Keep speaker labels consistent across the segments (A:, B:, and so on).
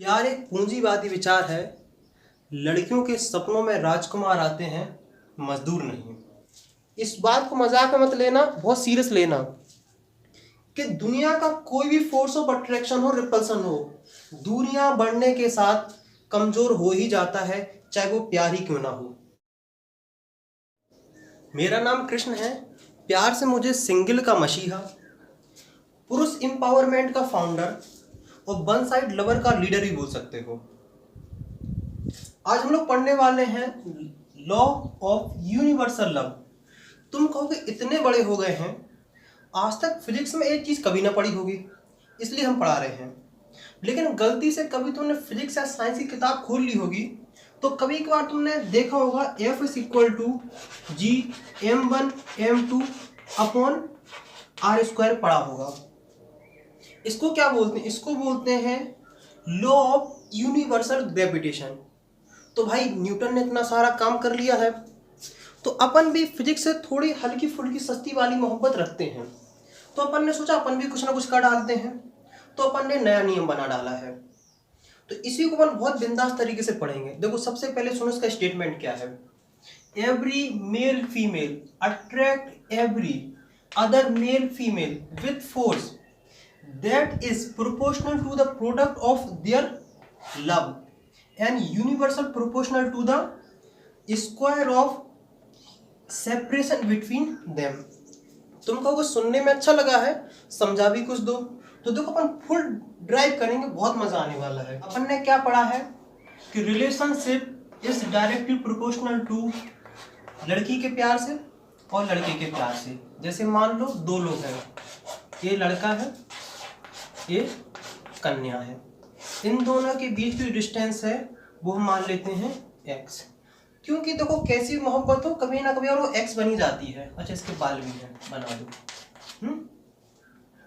A: प्यार एक पूंजीवादी विचार है। लड़कियों के सपनों में राजकुमार आते हैं, मजदूर नहीं। इस बात को मजाक में मत लेना, बहुत सीरियस लेना कि दुनिया का कोई भी फोर्स ऑफ अट्रैक्शन हो, रिपल्सन हो, दूरियां बढ़ने के साथ कमजोर हो ही जाता है, चाहे वो प्यार ही क्यों ना हो। मेरा नाम कृष्ण है। प्यार से मुझे सिंगल का मसीहा, पुरुष एम्पावरमेंट का फाउंडर और वन साइड लवर का लीडर भी बोल सकते हो। आज हम लोग पढ़ने वाले हैं लॉ ऑफ यूनिवर्सल लव। तुम कहोगे इतने बड़े हो गए हैं, आज तक फिजिक्स में एक चीज कभी ना पढ़ी होगी, इसलिए हम पढ़ा रहे हैं। लेकिन गलती से कभी तुमने फिजिक्स या साइंस की किताब खोल ली होगी तो कभी एक बार तुमने देखा होगा F is equal to G m1 m2 upon r square पढ़ा होगा। इसको क्या बोलते हैं? इसको बोलते हैं लॉ ऑफ यूनिवर्सल ग्रेविटेशन। तो भाई न्यूटन ने इतना सारा काम कर लिया है, तो अपन भी फिजिक्स से थोड़ी हल्की फुल्की सस्ती वाली मोहब्बत रखते हैं। तो अपन ने सोचा अपन भी कुछ ना कुछ कर डालते हैं, तो अपन ने नया नियम बना डाला है। तो इसी को अपन बहुत बिंदास तरीके से पढ़ेंगे। देखो सबसे पहले सुनो इसका स्टेटमेंट क्या है। Every male female attract every other male female with force that is proportional to the product of their love and universal proportional to the square of separation between them। तुम कहोगे सुनने में अच्छा लगा है, समझा भी कुछ दो। तो देखो अपन फुल ड्राइव करेंगे, बहुत मजा आने वाला है। अपन ने क्या पढ़ा है कि relationship is directly proportional to लड़की के प्यार से और लड़के के प्यार से। जैसे मान लो दो लोग हैं, ये लड़का है, ये कन्या है, इन दोनों के बीच की डिस्टेंस है वो हम मान लेते हैं x। क्योंकि देखो कैसी मोहब्बत हो कभी ना कभी और वो x बनी जाती है। अच्छा इसके बाल भी हैं, बना दो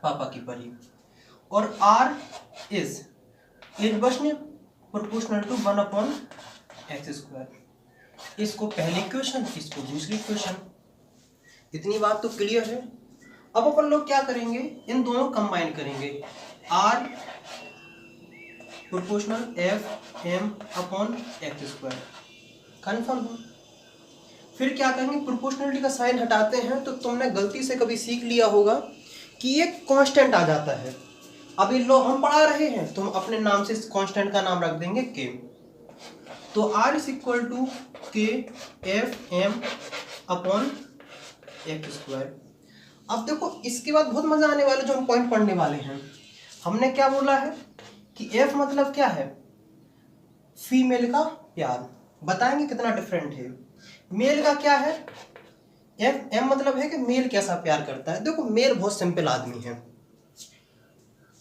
A: पापा की परी। और r is inversely proportional to 1/x²। इसको पहली क्वेश्चन, इसको दूसरी क्वेश्चन। इतनी बात तो क्लियर है। अब अपन लोग क्या करेंगे, इन दोनों कंबाइन करेंगे। R proportional f m upon x²। Confirm हो? फिर क्या करेंगे, प्रोपोर्शनलिटी का साइन हटाते हैं। तो तुमने गलती से कभी सीख लिया होगा कि ये कांस्टेंट आ जाता है। अब ये लो हम पढ़ा रहे हैं, तुम अपने नाम से इस कांस्टेंट का नाम रख देंगे k। तो R इज इक्वल टू के एफ एम अपॉन x²। अब देखो इसके बाद बहुत मजा आने वाला, जो हम पॉइंट पढ़ने वाले हैं। हमने क्या बोला है कि F मतलब क्या है, फीमेल का प्यार। बताएंगे कितना डिफरेंट है। मेल का क्या है, M मतलब है कि मेल कैसा प्यार करता है। देखो मेल बहुत सिंपल आदमी है,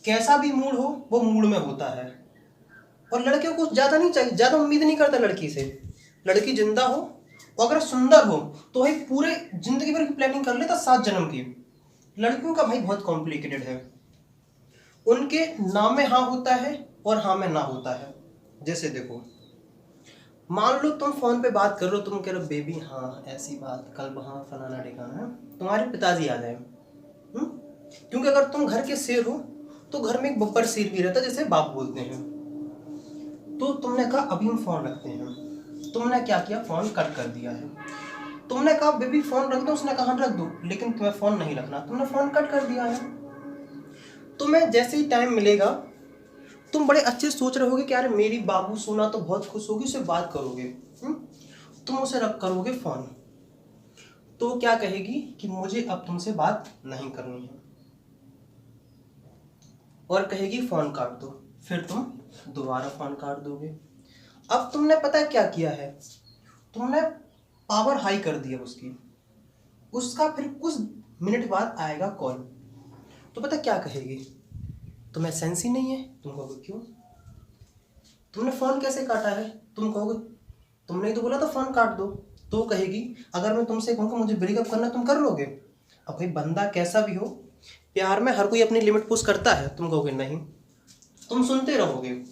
A: कैसा भी मूड हो वो मूड में होता है। और लड़के को ज्यादा नहीं चाहिए, ज्यादा उम्मीद नहीं करता लड़की से। लड़की जिंदा हो और अगर सुंदर हो तो भाई पूरे जिंदगी भर की प्लानिंग कर लेता, 7 जन्म की। लड़कियों का भाई बहुत कॉम्प्लिकेटेड है, उनके ना में हाँ होता है और हाँ में ना होता है। जैसे देखो मान लो तुम फोन पे बात कर रहे हो, तुम कह रहे हो बेबी हाँ ऐसी बात, कल वहाँ फलाना ठिकाना है, तुम्हारे पिताजी आ जाए। क्योंकि अगर तुम घर के शेर हो तो घर में एक बब्बर शेर भी रहता है, जैसे बाप बोलते हैं। तो तुमने कहा अभी हम फोन रखते हैं, तुमने क्या किया, फोन कट कर दिया है। तुमने कहा बेबी फोन रख दो, उसने कहा रख दो, लेकिन तुम्हें फोन नहीं रखना, तुमने फोन कट कर दिया है। तुम्हें जैसे ही टाइम मिलेगा तुम बड़े अच्छे सोच रहे होगे कि यार मेरी बाबू सुना तो बहुत खुश होगी, उससे बात करोगे। तुम उसे रख करोगे फोन, तो क्या कहेगी कि मुझे अब तुमसे बात नहीं करनी है और कहेगी फोन काट दो। फिर तुम दोबारा फोन काट दोगे। अब तुमने पता है क्या किया है, तुमने पावर हाई कर दिया उसकी। उसका फिर कुछ मिनट बाद आएगा कॉल, तो पता क्या कहेगी, तुम्हें सेंस ही नहीं है। तुम कहोगे क्यों, तुमने फोन कैसे काटा है। तुम कहोगे तुमने ही तो बोला था फोन काट दो। तो कहेगी अगर मैं तुमसे कहूँगा मुझे ब्रेकअप करना, तुम कर लोगे। अब भाई बंदा कैसा भी हो, प्यार में हर कोई अपनी लिमिट पुश करता है। तुम कहोगे नहीं, तुम सुनते रहोगे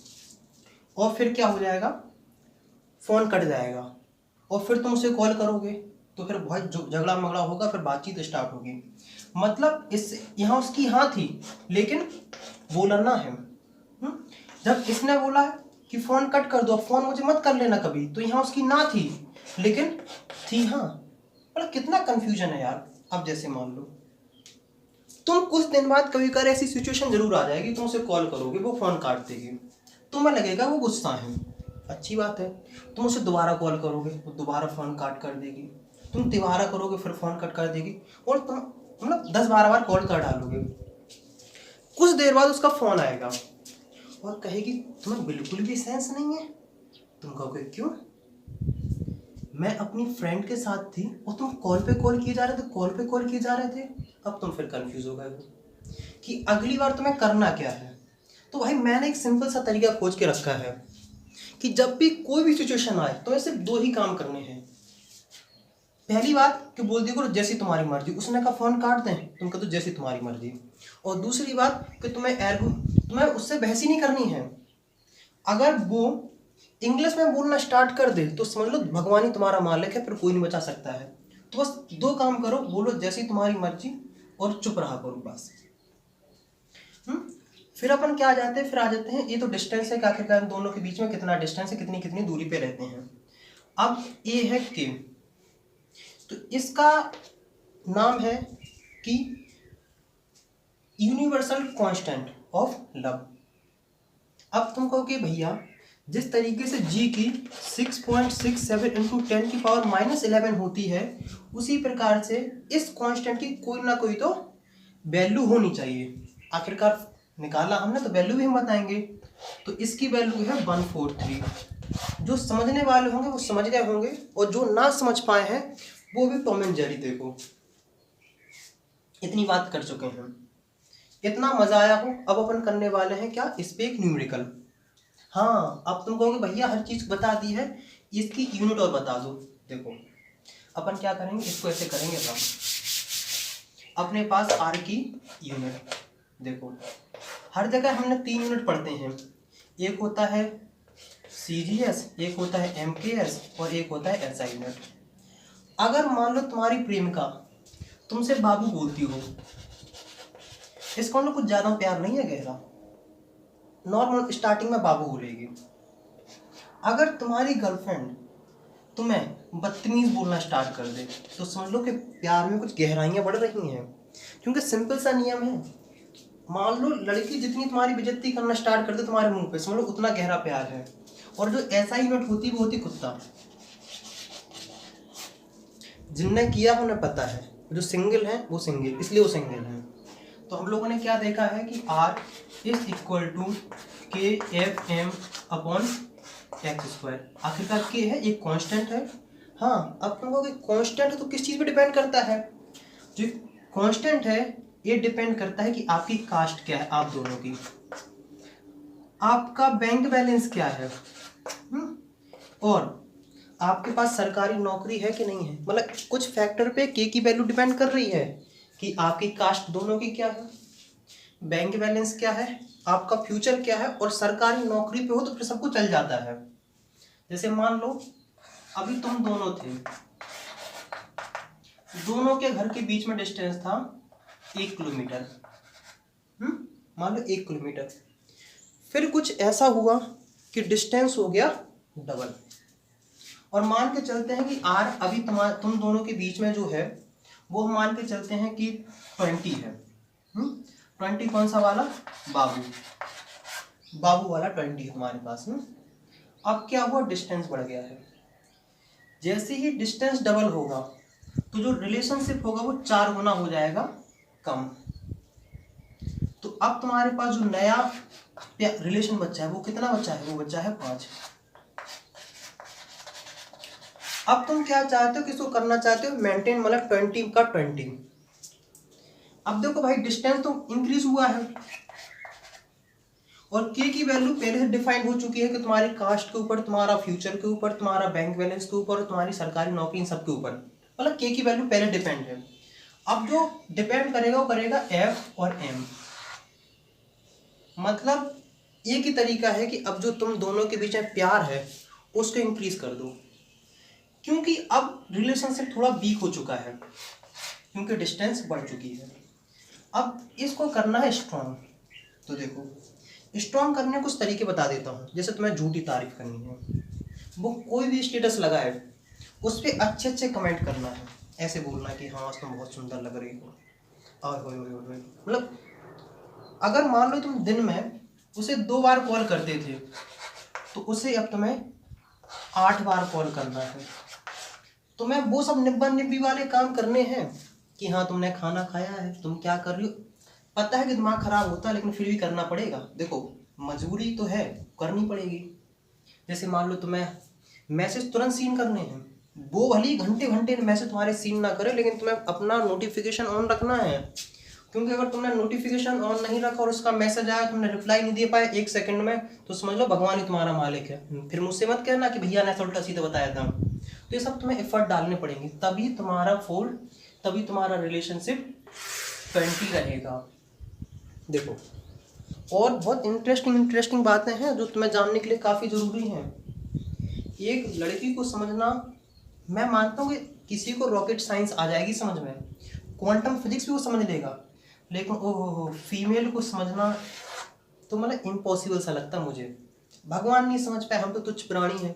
A: और फिर क्या हो जाएगा, फोन कट जाएगा और फिर तुम उसे कॉल करोगे तो फिर बहुत झगड़ा मगड़ा होगा, फिर बातचीत स्टार्ट होगी। मतलब इस यहाँ उसकी हाँ थी लेकिन बोला ना है। जब इसने बोला कि फ़ोन कट कर दो, फ़ोन मुझे मत कर लेना कभी, तो यहाँ उसकी ना थी, लेकिन थी हाँ। मतलब कितना कन्फ्यूजन है यार। अब जैसे मान लो तुम कुछ दिन बाद कभी कर ऐसी सिचुएशन जरूर आ जाएगी, तुम उसे कॉल करोगे, वो फ़ोन काट देगी, तुम्हें लगेगा वो गुस्सा है, अच्छी बात है। तुम उसे दोबारा कॉल करोगे, वो दोबारा फ़ोन काट कर देगी, तुम दोबारा करोगे, फिर फ़ोन कट कर देगी, और तुम मतलब 10-12 बार कॉल कर डालोगे। कुछ देर बाद उसका फ़ोन आएगा और कहेगी तुम्हें बिल्कुल भी सेंस नहीं है। तुम कहोगे क्यों? मैं अपनी फ्रेंड के साथ थी और तुम कॉल पे कॉल किए जा रहे थे, कॉल पे कॉल किए जा रहे थे। अब तुम फिर कंफ्यूज हो गए कि अगली बार तुम्हें करना क्या है। तो भाई मैंने एक सिंपल सा तरीका खोज के रखा है कि जब भी कोई भी सिचुएशन आए तो सिर्फ 2 ही काम करने हैं। पहली बात कि बोल दिया करो जैसी तुम्हारी मर्जी, उसने कहा फ़ोन काट दें, तुम कहो तो जैसी तुम्हारी मर्जी। और दूसरी बात कि तुम्हें उससे बहस ही नहीं करनी है। अगर वो इंग्लिश में बोलना स्टार्ट कर दे तो समझ लो भगवान ही तुम्हारा मालिक है, फिर कोई नहीं बचा सकता है। तो बस 2 काम करो, बोलो जैसी तुम्हारी मर्जी और चुप रहा करो बस। फिर अपन क्या आ जाते हैं, फिर आ जाते हैं ये तो डिस्टेंस है कि आखिरकार दोनों के बीच में कितना डिस्टेंस है, कितनी कितनी दूरी पे रहते हैं। अब ये है कि तो इसका नाम है कि यूनिवर्सल कांस्टेंट ऑफ लव। अब तुम कहो कि भैया जिस तरीके से g की 6.67 इंटू 10 की पावर -11 होती है, उसी प्रकार से इस कांस्टेंट की कोई ना कोई तो वैल्यू होनी चाहिए। आखिरकार निकाला हमने तो वैल्यू भी हम बताएंगे। तो इसकी वैल्यू है 143। जो समझने वाले होंगे वो समझ गए होंगे, और जो ना समझ पाए हैं वो भी टॉम एंड जेरी देखो। इतनी बात कर चुके हैं, इतना मजा आया हो। अब अपन करने वाले हैं क्या, इस पे एक न्यूमेरिकल। हाँ, अब तुम कहोगे भैया हर चीज बता दी है, इसकी यूनिट और बता दो। देखो अपन क्या करेंगे, इसको ऐसे करेंगे हम, अपने पास आर की यूनिट देखो, हर जगह हमने 3 यूनिट पढ़ते हैं। एक होता है CGS, एक होता है MKS और एक होता है SI यूनिट। अगर मान लो तुम्हारी प्रेमिका तुमसे बाबू बोलती हो, इसको ना कुछ ज्यादा प्यार नहीं है, गहरा नॉर्मल स्टार्टिंग में बाबू बोलेगी। अगर तुम्हारी गर्लफ्रेंड तुम्हें बदतमीज बोलना स्टार्ट कर दे तो समझ लो कि प्यार में कुछ गहराइयां बढ़ रही हैं। क्योंकि सिंपल सा नियम है, मान लो लड़की जितनी तुम्हारी बेइज्जती करना स्टार्ट कर दे तुम्हारे मुंह पे, समझ लो उतना गहरा प्यार है। और जो ऐसा यूनिट होती वो होती कुत्ता। जिनने किया उन्हें पता है, जो सिंगल है वो सिंगल, इसलिए वो सिंगल है। तो हम लोगों ने क्या देखा है कि R is equal to KFM upon x²। आखिरकार K है, एक कांस्टेंट है। हाँ, अब तुम कहोगे कांस्टेंट है तो किस चीज़ पे डिपेंड करता है? जो कांस्टेंट है ये डिपेंड करता है कि आपकी कास्ट क्या है, आप दोनों की, आपका बैंक बैलेंस क्या है, और आपके पास सरकारी नौकरी है कि नहीं है। मतलब कुछ फैक्टर पे के की वैल्यू डिपेंड कर रही है कि आपकी कास्ट दोनों की क्या है, बैंक बैलेंस क्या है, आपका फ्यूचर क्या है, और सरकारी नौकरी पे हो तो फिर सब कुछ चल जाता है। जैसे मान लो अभी तुम दोनों थे, दोनों के घर के बीच में डिस्टेंस था 1 किलोमीटर, मान लो 1 किलोमीटर। फिर कुछ ऐसा हुआ कि डिस्टेंस हो गया डबल, और मान के चलते हैं कि आर अभी तुम दोनों के बीच में जो है वो हम मान के चलते हैं कि 20 है। 20 कौन सा वाला, बाबू वाला 20 है तुम्हारे पास। अब क्या हुआ, डिस्टेंस बढ़ गया है। जैसे ही डिस्टेंस डबल होगा तो जो रिलेशनशिप होगा वो 4 गुना हो जाएगा कम। तो अब तुम्हारे पास जो नया रिलेशन बचा है वो कितना बचा है, वो बचा है 5। अब तुम क्या चाहते हो, किसको करना चाहते हो, मेंटेन, मतलब 20 का 20। अब देखो भाई डिस्टेंस तो इंक्रीज हुआ है, और के की वैल्यू पहले से डिफाइन हो चुकी है कि तुम्हारी कास्ट के ऊपर, तुम्हारा फ्यूचर के ऊपर, तुम्हारा बैंक बैलेंस के ऊपर, तुम्हारी सरकारी नौकरी, इन सब के ऊपर, मतलब के की वैल्यू पहले डिपेंड है। अब जो डिपेंड करेगा वो करेगा F और M। मतलब एक ही तरीका है कि अब जो तुम दोनों के बीच में प्यार है उसको इंक्रीज कर दो, क्योंकि अब रिलेशनशिप थोड़ा वीक हो चुका है, क्योंकि डिस्टेंस बढ़ चुकी है। अब इसको करना है स्ट्रॉन्ग। तो देखो स्ट्रॉन्ग करने के कुछ तरीके बता देता हूँ। जैसे तुम्हें झूठी तारीफ करनी है, वो कोई भी स्टेटस लगाए उस पर अच्छे अच्छे कमेंट करना है, ऐसे बोलना कि हाँ आज तुम बहुत सुंदर लग रही हो, और हो मतलब अगर मान लो तुम दिन में उसे 2 बार कॉल करते थे तो उसे अब तुम्हें 8 बार कॉल करना है। तुम्हें वो सब निब्बा निब्बी वाले काम करने हैं कि हाँ तुमने खाना खाया है, तुम क्या कर रही हो। पता है कि दिमाग खराब होता है लेकिन फिर भी करना पड़ेगा। देखो मजबूरी तो है, करनी पड़ेगी। जैसे मान लो तुम्हें मैसेज तुरंत सीन करने हैं, वो भले ही घंटे घंटे मैसेज तुम्हारे सीन ना करे लेकिन तुम्हें अपना नोटिफिकेशन ऑन रखना है। क्योंकि अगर तुमने नोटिफिकेशन ऑन नहीं रखा और उसका मैसेज आया, तुमने रिप्लाई नहीं दे पाए 1 सेकंड में, तो समझ लो भगवान ही तुम्हारा मालिक है। फिर मुझसे मत कहना कि भैया ने उल्टा सीधा बताया था। तो ये सब तुम्हें एफर्ट डालने पड़ेंगे, तभी तुम्हारा फोल्ड, तभी तुम्हारा रिलेशनशिप 20 रहेगा। देखो और बहुत इंटरेस्टिंग बातें हैं जो तुम्हें जानने के लिए काफ़ी ज़रूरी हैं। एक लड़की को समझना, मैं मानता हूँ कि किसी को रॉकेट साइंस आ जाएगी समझ में, क्वांटम फिजिक्स भी वो समझ लेगा, लेकिन ओ फीमेल को समझना तो मतलब इम्पॉसिबल सा लगता मुझे। भगवान नहीं समझ पाए, हम तो तुच्छ प्राणी हैं।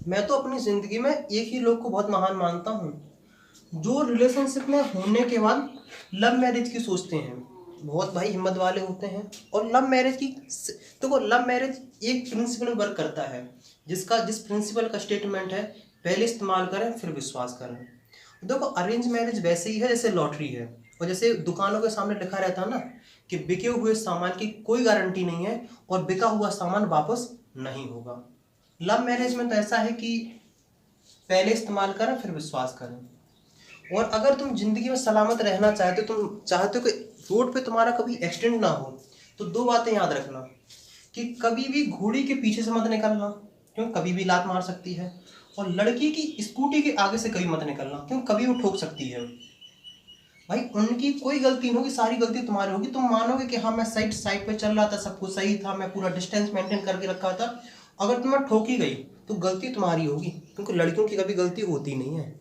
A: मैं तो अपनी ज़िंदगी में एक ही लोग को बहुत महान मानता हूँ, जो रिलेशनशिप में होने के बाद लव मैरिज की सोचते हैं। बहुत भाई हिम्मत वाले होते हैं। और लव मैरिज की देखो, लव मैरिज एक प्रिंसिपल वर्क करता है, जिस प्रिंसिपल का स्टेटमेंट है, पहले इस्तेमाल करें फिर विश्वास करें। देखो अरेंज मैरिज वैसे ही है जैसे लॉटरी है, और जैसे दुकानों के सामने लिखा रहता है ना कि बिके हुए सामान की कोई गारंटी नहीं है और बिका हुआ सामान वापस नहीं होगा। लव मैरिज में तो ऐसा है कि पहले इस्तेमाल करें फिर विश्वास करें। और अगर तुम जिंदगी में सलामत रहना चाहते हो, तुम चाहते हो कि रोड पे तुम्हारा कभी एक्सीडेंट ना हो, तो 2 बातें याद रखना कि कभी भी घोड़ी के पीछे से मत निकलना, क्यों कभी भी लात मार सकती है। और लड़की की स्कूटी के आगे से कभी मत निकलना, क्यों कभी वो ठोक सकती है। भाई उनकी कोई गलती नहीं होगी, सारी गलती तुम्हारी होगी। तुम मानोगे कि हाँ मैं साइड पे चल रहा था, सब कुछ सही था, मैं पूरा डिस्टेंस मेंटेन करके रखा था, अगर तुम्हें ठोकी गई तो गलती तुम्हारी होगी, क्योंकि लड़कियों की कभी गलती होती नहीं है।